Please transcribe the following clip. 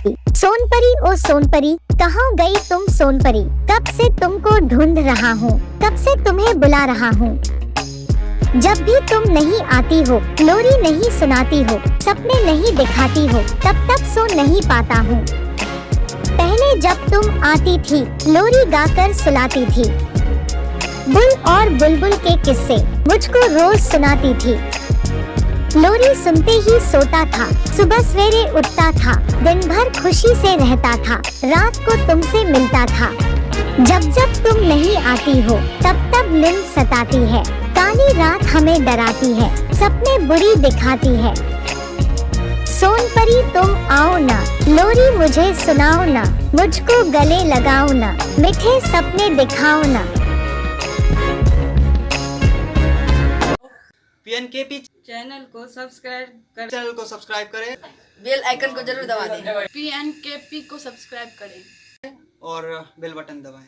सोनपरी ओ सोनपरी, कहाँ गई तुम सोनपरी? कब से तुमको ढूंढ रहा हूँ, कब से तुम्हें बुला रहा हूँ। जब भी तुम नहीं आती हो, लोरी नहीं सुनाती हो, सपने नहीं दिखाती हो, तब तक सो नहीं पाता हूँ। पहले जब तुम आती थी, लोरी गाकर सुलाती थी। बुल और बुलबुल के किस्से मुझको रोज सुनाती थी। लोरी सुनते ही सोता था, सुबह सवेरे उठता था, दिन भर खुशी से रहता था, रात को तुमसे मिलता था। जब जब तुम नहीं आती हो, तब तब नींद सताती है, काली रात हमें डराती है, सपने बुरी दिखाती है। सोनपरी तुम आओ ना, लोरी मुझे सुनाओ ना, मुझको गले लगाओ ना, मीठे सपने दिखाओ ना। पीएनकेपी चैनल को सब्सक्राइब करें, बेल आइकन को जरूर दबा दें। पीएनकेपी को सब्सक्राइब करें और बेल बटन दबाएं।